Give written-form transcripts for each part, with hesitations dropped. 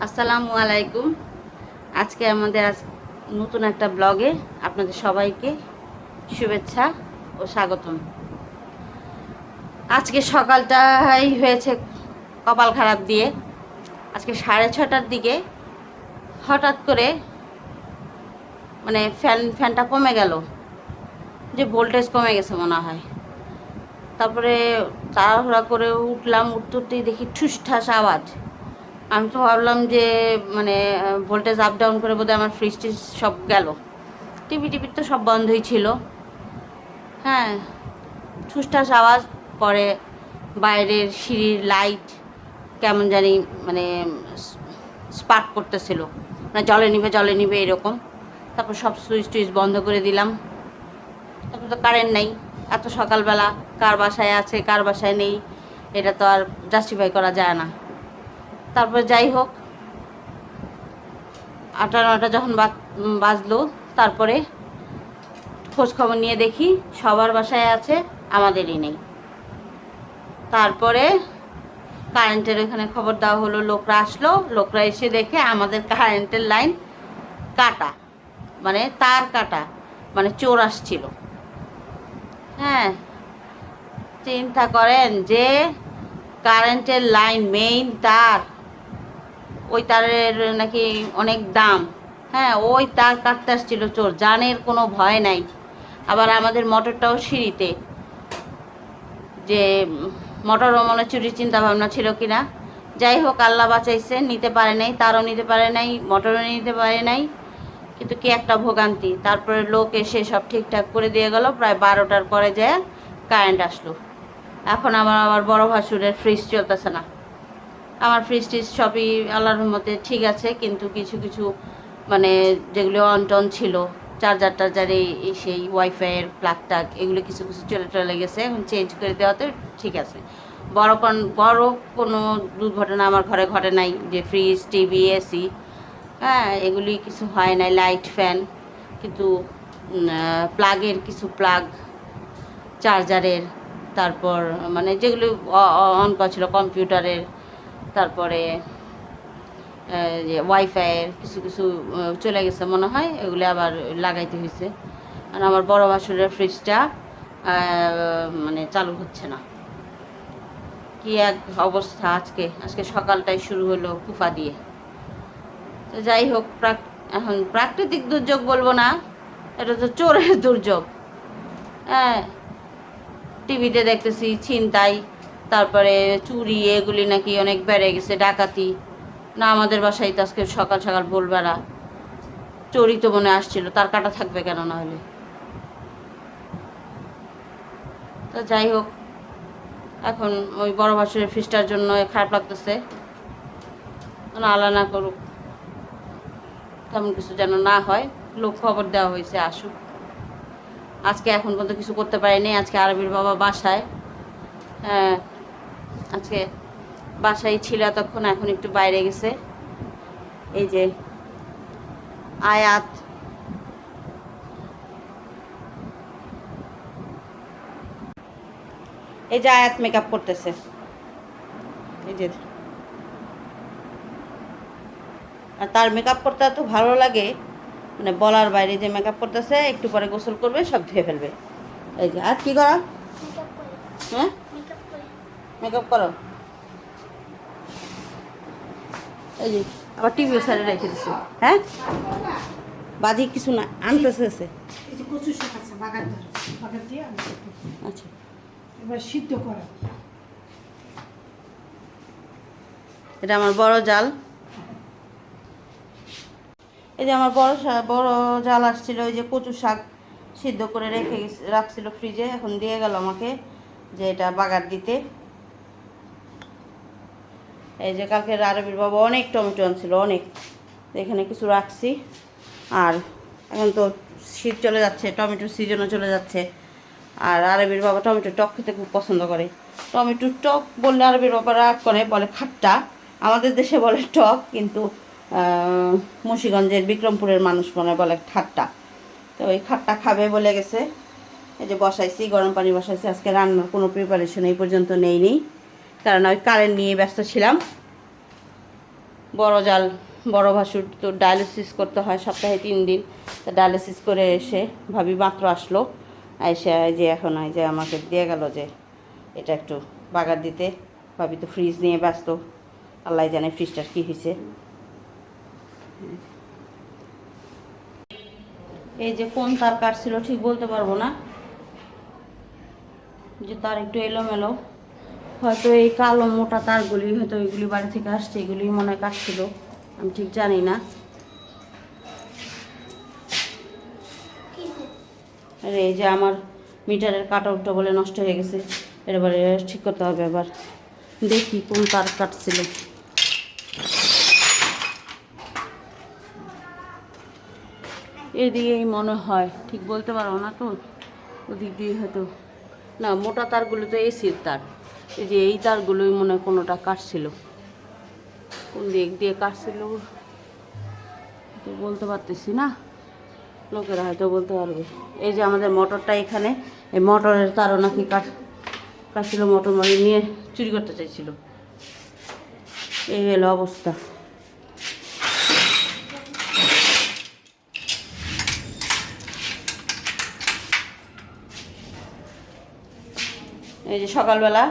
আসসালামু আলাইকুম। আজকে আমাদের নতুন একটা ব্লগে আপনাদের সবাইকে শুভেচ্ছা ও স্বাগতম। আজকে সকালটাই হয়েছে কপাল খারাপ দিয়ে। আজকে 6:30টার দিকে হঠাৎ করে মানে ফ্যানটা কমে গেল, যে ভোল্টেজ কমে গেছে মনে হয়। তারপরে তাড়াহুড়া করে উঠলাম, উঠতেই দেখি ঠুসঠাস আওয়াজ। আমি তো ভাবলাম যে মানে ভোল্টেজ আপ ডাউন করে বোধহয় আমার ফ্রিজ টিজ সব গেল। টিভি তো সব বন্ধই ছিল। হ্যাঁ, ঠুসঠাস আওয়াজ। পরে বাইরের সিঁড়ির লাইট কেমন জানি মানে স্পার্ক করতেছিল, মানে জলে নিবে এরকম। তারপর সব সুইচ টুইচ বন্ধ করে দিলাম। তারপর তো কারেন্ট নেই, এত সকালবেলা কার বাসায় আছে কার বাসায় নেই এটা তো আর জাস্টিফাই করা যায় না। তারপর যাই হোক, 8টা 9টা যখন বাজলো, তারপরে খোঁজ খবর নিয়ে দেখি সবার বাসায় আছে, আমাদেরই নেই। তারপরে কারেন্টের ওখানে খবর দেওয়া হলো, লোকরা আসলো। লোকরা এসে দেখে আমাদের কারেন্টের লাইন কাটা, মানে তার কাটা, মানে চোর আসছিল। হ্যাঁ, চিন্তা করেন যে কারেন্টের লাইন মেইন তার, ওই তারের নাকি অনেক দাম। হ্যাঁ, ওই তার কাটতে আসছিল চোর, জানের কোনো ভয় নাই। আবার আমাদের মোটরটাও সিঁড়িতে, যে মোটরও মনে চুরির চিন্তা ভাবনা ছিল কিনা। যাই হোক, আল্লাহ বাঁচাইছে, নিতে পারে নাই, তারও নিতে পারে নাই, মোটরও নিতে পারে নাই। কিন্তু কি একটা ভোগান্তি। তারপরে লোক এসে সব ঠিকঠাক করে দিয়ে গেল। প্রায় 12টার পরে যায় কারেন্ট আসলো। এখন আমার বড় ভাসুরের ফ্রিজ চলতেছে না। আমার ফ্রিজ টিজ সবই আল্লাহর রহমতে ঠিক আছে, কিন্তু কিছু কিছু মানে যেগুলো অন টন ছিল, চার্জার টার্জার এই সেই ওয়াইফাইয়ের প্লাগ টাগ, এগুলো কিছু কিছু চলে গেছে। এখন চেঞ্জ করে দেওয়াতে ঠিক আছে। বড় কোনো দুর্ঘটনা আমার ঘরে ঘটে নাই, যে ফ্রিজ টিভি এসি, হ্যাঁ, এগুলি কিছু হয় নাই। লাইট ফ্যান, কিন্তু প্লাগের কিছু প্লাগ চার্জারের, তারপর মানে যেগুলো অন করা ছিল কম্পিউটারের, তারপরে যে ওয়াইফাইয়ের কিছু কিছু চলে গেছে মনে হয়, এগুলো আবার লাগাইতে হয়েছে। আর আমার বড় ভাসুরের ফ্রিজটা মানে চালু হচ্ছে না। কি এক অবস্থা। আজকে সকালটাই শুরু হলো কুফা দিয়ে। তো যাই হোক, এখন প্রাকৃতিক দুর্যোগ বলবো না, এটা তো চোরের দুর্যোগ। হ্যাঁ, টিভিতে দেখতেছি ছিনতাই, তারপরে চুরি, এগুলি নাকি অনেক বেড়ে গেছে, ডাকাতি। না, আমাদের বাসায় তো আজকে সকাল সকাল ভোরবেলা চোরই তো মনে আসছিল, তার কাটা থাকবে কেন না হলে। তো যাই হোক, এখন ওই বড় ভাসুরের ফ্রিজটার জন্য খারাপ লাগতেছে। আল্লাহ না করুক তেমন কিছু যেন না হয়। লোক খবর দেওয়া হয়েছে, আসুক। আজকে এখন পর্যন্ত কিছু করতে পারিনি। আজকে আরবির বাবা বাসায়, হ্যাঁ, আজকে বাসায় ছিল এতক্ষণ, এখন একটু বাইরে গেছে। এই যে আয়াত, এই যে আয়াত মেকআপ করতেছে। এই যে, আর তার মেকআপ করতে এত ভালো লাগে, মানে বলার বাইরে। যে মেকআপ করতেছে, একটু পরে গোসল করবে, সব ধুয়ে ফেলবে। এই যে, আর কি করো? হ্যাঁ, মেকআপ করো। এই যে আবার টিভিও সাইডে রেখে দিচ্ছে। হ্যাঁ, বাজি কিছু না, আনতেছে। আচ্ছা, এবার সিদ্ধ করা। এটা আমার বড় জাল। এই যে আমার বড় জাল আসছিল, ওই যে কচু শাক সিদ্ধ করে রাখছিল ফ্রিজে, এখন দিয়ে গেল আমাকে, যে এটা বাগার দিতে। এই যে কালকে আরবির বাবা অনেক টমেটো আনছিল, অনেক। এখানে কিছু রাখছি। আর এখন তো শীত চলে যাচ্ছে, টমেটোর সিজনও চলে যাচ্ছে। আর আরবির বাবা টমেটো টক খেতে খুব পছন্দ করে। টমেটো টক বললে আরবির বাবা রাগ করে, বলে খাট্টা। আমাদের দেশে বলে টক, কিন্তু মুন্সিগঞ্জের বিক্রমপুরের মানুষ মনে বলে ঠাট্টা। তো ওই খাট্টা খাবে বলে গেছে। এই যে বসাইছি, গরম পানি বসাইছি। আজকে রান্নার কোনো প্রিপারেশন এই পর্যন্ত নেই, কারণ ওই কারেন্ট নিয়ে ব্যস্ত ছিলাম। বড় জাল, বড় ভাসুর তো ডায়ালিসিস করতে হয় সপ্তাহে 3 দিন। তো ডায়ালিসিস করে এসে ভাবি মাত্র আসলো, এসে এই যে এখন এই যে আমাকে দিয়ে গেল যে এটা একটু বাগার দিতে। ভাবি তো ফ্রিজ নিয়ে ব্যস্ত, আল্লাহ জানে ফ্রিজটার কী হয়েছে। এই যে কোন তার কাটছিল ঠিক বলতে পারবো না, যে তার একটু এলোমেলো, হয়তো এই কালো মোটা তারগুলি হয়তো এগুলি বাড়ি থেকে আসছে, এগুলি মনে হয় কাটছিল, আমি ঠিক জানি না। আর এই যে আমার মিটারের কাট আউটটা বলে নষ্ট হয়ে গেছে, এবারে ঠিক করতে হবে। আবার দেখি কোন তার কাটছিল। এদিকেই মনে হয়, ঠিক বলতে পারবো না তো, ওদিক দিয়ে হয়তো না। মোটা তারগুলো তো এসির তার, এই যে এই তারগুলোই মনে হয় কোনোটা কাটছিল, কোন দিক দিয়ে কাটছিল তো বলতে পারতেছি না, লোকেরা হয়তো বলতে পারবে। এই যে আমাদের মোটরটা এখানে, এই মোটরের তারও নাকি কাটছিল, মোটর মানে নিয়ে চুরি করতে চাইছিল। এই হলো অবস্থা। এই যে সকালবেলা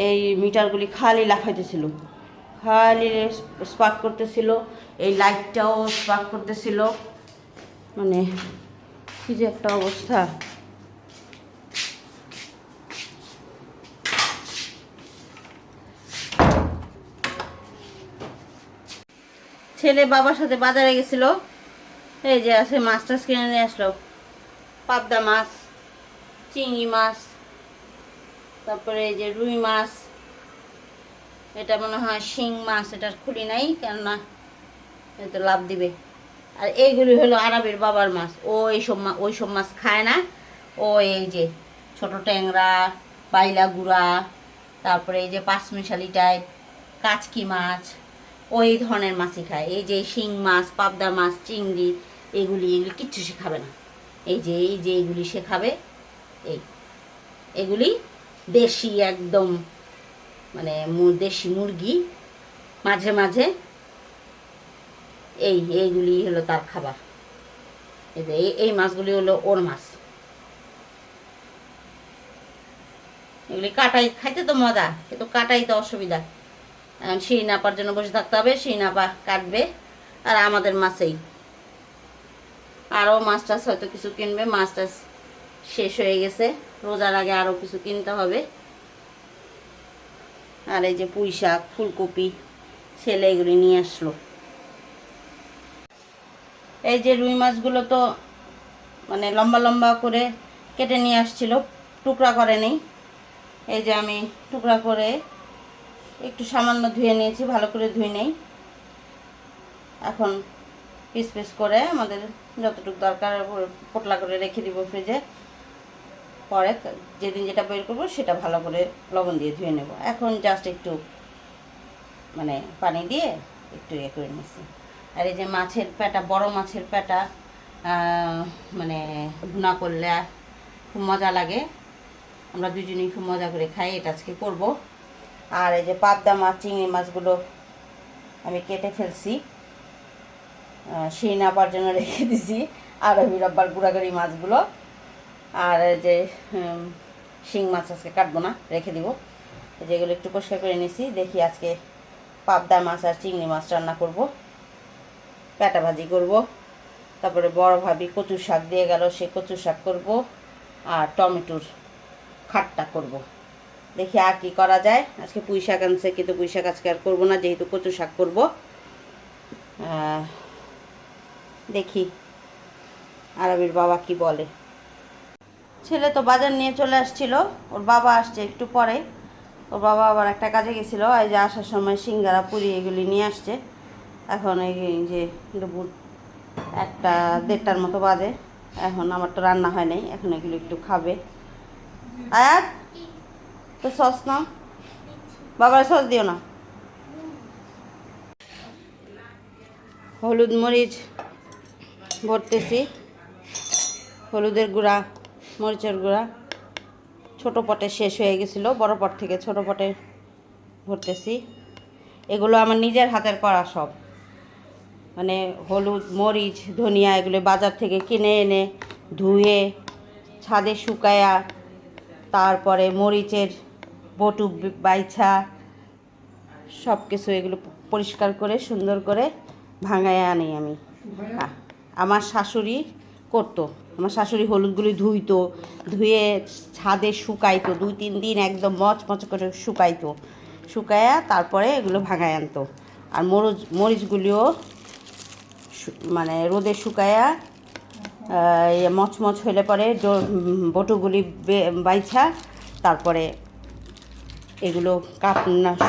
এই মিটারগুলি খালি লাফাইতেছিল, খালি স্পার্ক করতেছিল, এই লাইটটাও স্পার্ক করতেছিল, মানে কি যে একটা অবস্থা। ছেলে বাবার সাথে বাজারে গেছিল, এই যে আছে মাছ টাছ কিনে নিয়ে আসলো, পাবদা মাছ, চিংড়ি মাছ, তারপরে এই যে রুই মাছ, এটা মনে হয় শিং মাছ, এটার খুলি নাই কেননা তো লাভ দিবে। আর এইগুলি হলো আরবের বাবার মাছ, ও ওই সব মাছ খায় না। ও এই যে ছোট ট্যাংরা, বাইলা গুড়া, তারপরে এই যে পাঁচমিশালি টাইপ কাচকি মাছ, ওই ধরনের মাছই খায়। এই যে শিং মাছ, পাবদা মাছ, চিংড়ি, এগুলি কিচ্ছু সে খাবে না। এই যে এগুলি সে খাবে, এগুলি দেশি একদম, মানে দেশি মুরগি, মাঝে মাঝে এইগুলি হলো তার খাবার। এই যে এই মাছগুলি হলো ওর মাছ। এগুলি কাটাই খাইতে তো মজা, কিন্তু কাটাই তো অসুবিধা। এখন শিরিনাপার জন্য বসে থাকতে হবে, শিরিনাপা কাটবে, আর আমাদের মাছেই আরও মাছ টাছ হয়তো কিছু কিনবে, মাছ টাছ শেষ হয়ে গেছে, রোজার আগে আরও কিছু কিনতে হবে। আর এই যে পুঁই শাক, ফুলকপি ছেলে এগুলি নিয়ে আসলো। এই যে রুই মাছগুলো তো মানে লম্বা লম্বা করে কেটে নিয়ে আসছিল, টুকরা করে নেই। এই যে আমি টুকরা করে একটু সামান্য ধুয়ে নিয়েছি, ভালো করে ধুয়ে নেই। এখন পিস পিস করে আমাদের যতটুকু দরকার পোটলা করে রেখে দিব ফ্রিজে, পরে যেদিন যেটা বের করবো সেটা ভালো করে লবণ দিয়ে ধুয়ে নেব। এখন জাস্ট একটু মানে পানি দিয়ে একটু ইয়ে করে নিচ্ছি। আর এই যে মাছের পেটা, বড় মাছের পেটা মানে ভুনা করলে খুব মজা লাগে, আমরা দুজনেই খুব মজা করে খাই, এটা আজকে করব। আর এই যে পাবদা মাছ, চিংড়ি মাছগুলো আমি কেটে ফেলছি, শিরিনাপার জন্য রেখে দিছি, আর রব্বার গুঁড়াগুড়ি মাছগুলো। আর যে শিং মাছ আজকে কাটবো না, রেখে দিব। যেগুলো একটু পরিষ্কার করে নিছি, দেখি আজকে পাবদা মাছ আর চিংড়ি মাছ রান্না করব, পেটা ভাজি করব। তারপরে বড় ভাবি কচু শাক দিয়ে গেল, সে কচু শাক করব, আর টমেটোর খাট্টা করব। দেখি আর কি করা যায়। আজকে পুঁই শাক আনছে, কিন্তু পুঁই শাক আজকে আর করবো না, যেহেতু কচু শাক করব। দেখি আরবির বাবা কি বলে। ছেলে তো বাজার নিয়ে চলে আসছিল, ওর বাবা আসছে একটু পরে। ওর বাবা আবার একটা কাজে গেছিলো, এই যে আসার সময় সিঙ্গারা পুরি এগুলি নিয়ে আসছে। এখন এই যে দুপুর 1-1:30টার মতো বাজে, এখন আমার তো রান্না হয় নাই, এখন এগুলো একটু খাবে। আয়াত তো সস না, বাবার সস দিও না। হলুদ মরিচ ভরতেছি, হলুদের গুঁড়া, মরিচের গুঁড়া। ছোটো পটে শেষ হয়ে গেছিলো, বড় পট থেকে ছোটো পটে ভরতেছি। এগুলো আমার নিজের হাতের করা সব, মানে হলুদ, মরিচ, ধনিয়া এগুলো বাজার থেকে কিনে এনে ধুয়ে ছাদে শুকায়া, তারপরে মরিচের বটু বাইছা সব কিছু এগুলো পরিষ্কার করে সুন্দর করে ভাঙায় আনি আমি। আমার শাশুড়ি করতো, আমার শাশুড়ি হলুদগুলি ধুইতো, ধুয়ে ছাদে শুকাইতো 2-3 দিন একদম মচমচ করে শুকাইতো, শুকায়া তারপরে এগুলো ভাঙায় আনতো। আর মরিচগুলিও মানে রোদে শুকায়া মচমচ হলে পরে বটুগুলি বাইছা তারপরে এগুলো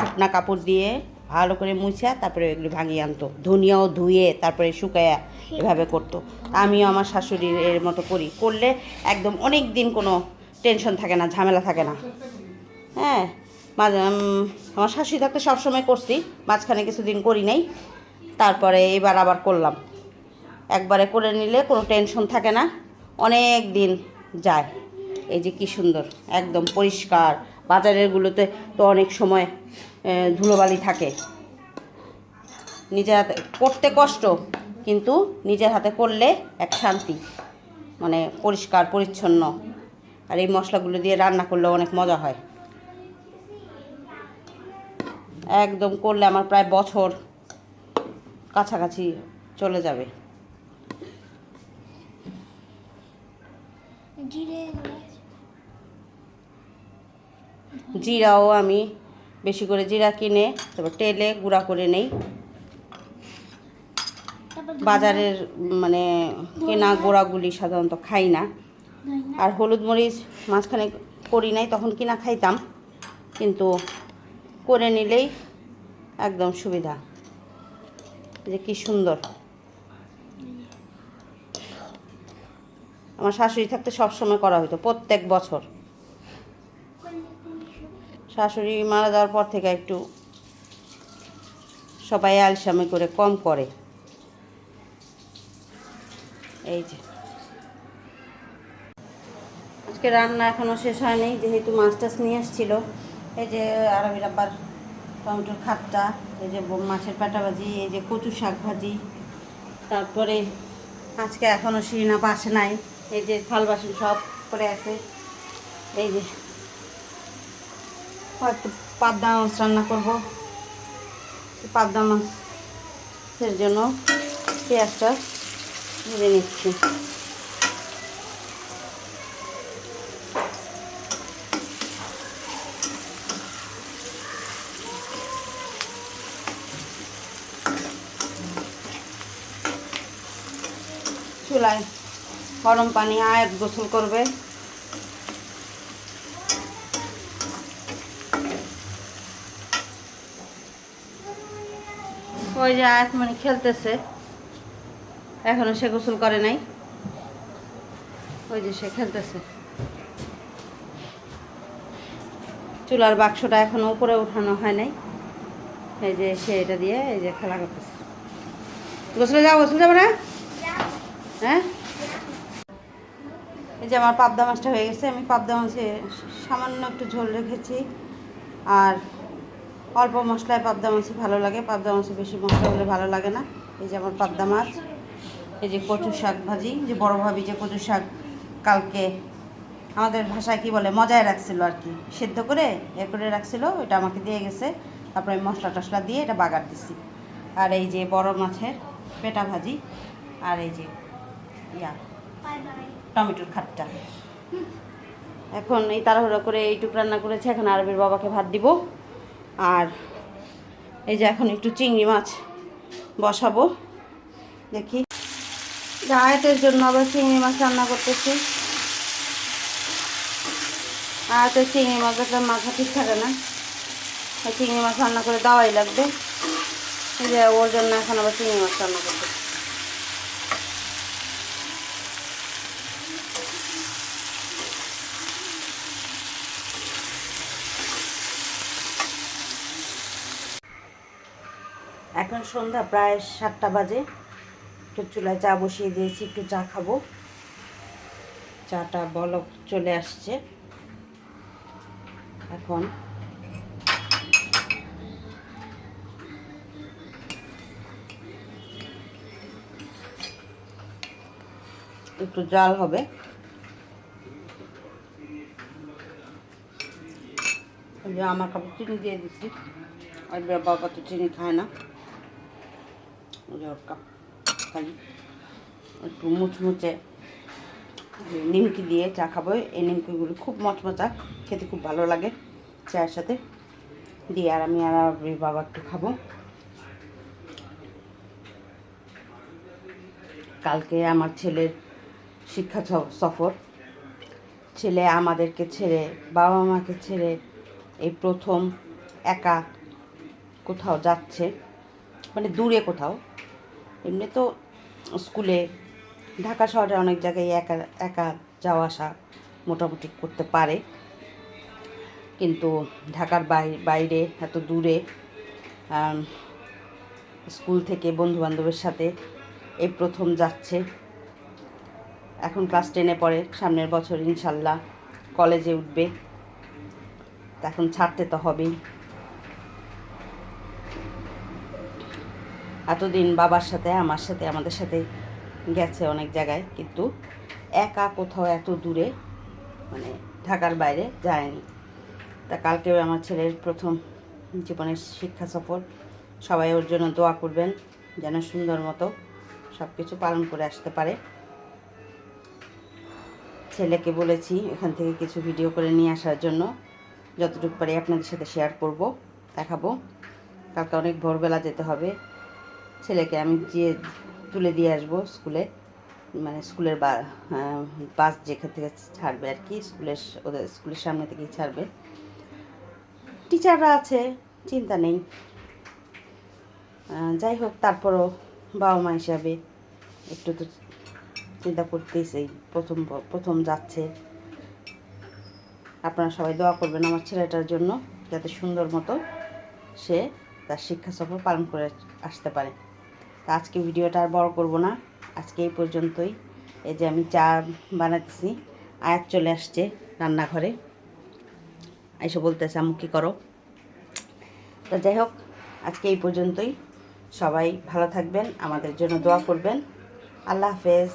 শুকনা কাপড় দিয়ে ভালো করে মুছা তারপরে এগুলো ভাঙিয়ে আনতো। ধনিয়াও ধুয়ে তারপরে শুকায়া এভাবে করতো। আমিও আমার শাশুড়ির এর মতো করলে একদম অনেক দিন কোনো টেনশন থাকে না, ঝামেলা থাকে না। হ্যাঁ, আমার শাশুড়ি থাকতে সবসময় করছি, মাঝখানে কিছুদিন করি নাই, তারপরে এবার আবার করলাম। একবারে করে নিলে কোনো টেনশন থাকে না, অনেক দিন যায়। এই যে কি সুন্দর একদম পরিষ্কার। বাজারেরগুলোতে তো অনেক সময় ধুলোবালি থাকে। নিজের হাতে করতে কষ্ট, কিন্তু নিজের হাতে করলে এক শান্তি, মানে পরিষ্কার পরিচ্ছন্ন। আর এই মশলাগুলো দিয়ে রান্না করলে অনেক মজা হয়। একদম করলে আমার প্রায় বছর কাছাকাছি চলে যাবে। জিরাও আমি বেশি করে জিরা কিনে তারপর তেলে গুঁড়া করে নেই। বাজারের মানে কেনা গোড়াগুলি সাধারণত খাই না। আর হলুদ মরিচ মাঝখানে করি নাই, তখন কিনা খাইতাম, কিন্তু করে নিলেই একদম সুবিধা। যে কি সুন্দর। আমার শাশুড়ি থাকতে সবসময় করা হতো, প্রত্যেক বছর। শাশুড়ি মারা যাওয়ার পর থেকে একটু সবাই আলসামি করে কম করে। এই যে আজকে রান্না এখনও শেষ হয়নি, যেহেতু মাছ টাছ নিয়ে এসেছিলো। এই যে আরবি রাব্বার টমেটোর খাট্টা, এই যে মাছের পাটা ভাজি, এই যে কচু শাক ভাজি, তারপরে আজকে এখনও শিরিনা বাসে নাই, এই যে থাল বাসন সব করে আছে। এই যে হয়তো পাবদা মাছ রান্না করবো, পাবদা মাছের জন্য পেঁয়াজটা ভেজে নিচ্ছি। চুলায় গরম পানি আয়াত গোসল করবে। ওই যে আয়াত মানে খেলতেছে, এখনো সে গোসল করে নাই, ওই যে সে খেলতেছে। চুলার বাক্সটা এখনো উপরে উঠানো হয় নাই, এই যে সে এটা দিয়ে এই যে খেলা করতেছে। গোসলে যাও, গোসল যাবে না? হ্যাঁ, এই যে আমার পাবদা মাছটা হয়ে গেছে। আমি পাবদা মাছে সামান্য একটু ঝোল রেখেছি, আর অল্প মশলায় পাবদা মাছই ভালো লাগে। পাবদা মাছে বেশি মশলা হলে ভালো লাগে না। এই যে আমার পাবদা মাছ, এই যে কচু শাক ভাজি, যে বড় ভাবি যে কচু শাক কালকে আমাদের ভাষায় কি বলে মজায় রাখছিল আর কি, সেদ্ধ করে করে রাখছিল, ওইটা আমাকে দিয়ে গেছে। তারপরে মশলা টশলা দিয়ে এটা বাগার দিছি। আর এই যে বড় মাছের পেটা ভাজি, আর এই যে টমেটোর খাট্টা। এখন এই তাড়াহুড়ো করে এইটুক রান্না করেছে, এখন আরবির বাবাকে ভাত দিব। আর এই যে এখন একটু চিংড়ি মাছ বসাবো, দেখি। আয়াতের জন্য আবার চিংড়ি মাছ রান্না করতেছি। আয়াতের চিংড়ি মাছ একটা মাথা ঠিক থাকে না, চিংড়ি মাছ রান্না করে দেওয়াই লাগবে। এই যে ওর জন্য এখন আবার চিংড়ি মাছ রান্না করতেছি। এখন সন্ধ্যা প্রায় 7টা বাজে। একটু চুলায় চা বসিয়ে দিয়েছি, একটু চা খাবো। চাটা বলক চলে আসছে। এখন একটু জাল হবে। আমার কাপড় চিনি দিয়ে দিচ্ছি, আর বাবা তো চিনি খায় না, খালি একটু মুচমুচে নিমকি দিয়ে চা খাবো। এই নিমকিগুলো খুব মচমচা, খেতে খুব ভালো লাগে চায়ের সাথে দিয়ে। আর আমি আর বাবা একটু খাবো। কালকে আমার ছেলের শিক্ষা সফর। ছেলে আমাদেরকে ছেড়ে, বাবা মাকে ছেড়ে এই প্রথম একা কোথাও যাচ্ছে, মানে দূরে কোথাও। এমনি তো স্কুলে ঢাকা শহরে অনেক জায়গায় একা একা যাওয়া আসা মোটামুটি করতে পারে, কিন্তু ঢাকার বাইরে এত দূরে স্কুল থেকে বন্ধুবান্ধবের সাথে এই প্রথম যাচ্ছে। এখন ক্লাস 10-এ পড়ে, সামনের বছর ইনশাল্লাহ কলেজে উঠবে, এখন ছাড়তে তো হবেই। এতদিন বাবার সাথে আমার সাথে আমাদের সাথে গেছে অনেক জায়গায়, কিন্তু একা কোথাও এত দূরে মানে ঢাকার বাইরে যায়নি। তা কালকেও আমার ছেলের প্রথম জীবনের শিক্ষা সফর। সবাই ওর জন্য দোয়া করবেন যেন সুন্দর মতো সব কিছু পালন করে আসতে পারে। ছেলেকে বলেছি এখান থেকে কিছু ভিডিও করে নিয়ে আসার জন্য, যতটুকু পারি আপনাদের সাথে শেয়ার করব, দেখাবো। কালকে অনেক ভোরবেলা যেতে হবে, ছেলেকে আমি গিয়ে তুলে দিয়ে আসবো স্কুলে, মানে স্কুলের বাস যেখান থেকে ছাড়বে আর কি, ওদের স্কুলের সামনে থেকেই ছাড়বে। টিচাররা আছে, চিন্তা নেই। যাই হোক, তারপরও বাবা মা হিসাবে একটু তো চিন্তা করতেই, প্রথম যাচ্ছে। আপনারা সবাই দোয়া করবেন আমার ছেলেটার জন্য, যাতে সুন্দর মতো সে তার শিক্ষা সফর পালন করে আসতে পারে। তা আজকে ভিডিওটা আর বড় করব না, আজকে এই পর্যন্তই। এই যে আমি চা বানাতেছি, আয়াত চলে আসছে রান্নাঘরে, এসে বলতেছে আম্মু কী করো। তো যাই হোক, আজকে এই পর্যন্তই। সবাই ভালো থাকবেন, আমাদের জন্য দোয়া করবেন। আল্লাহ হাফেজ।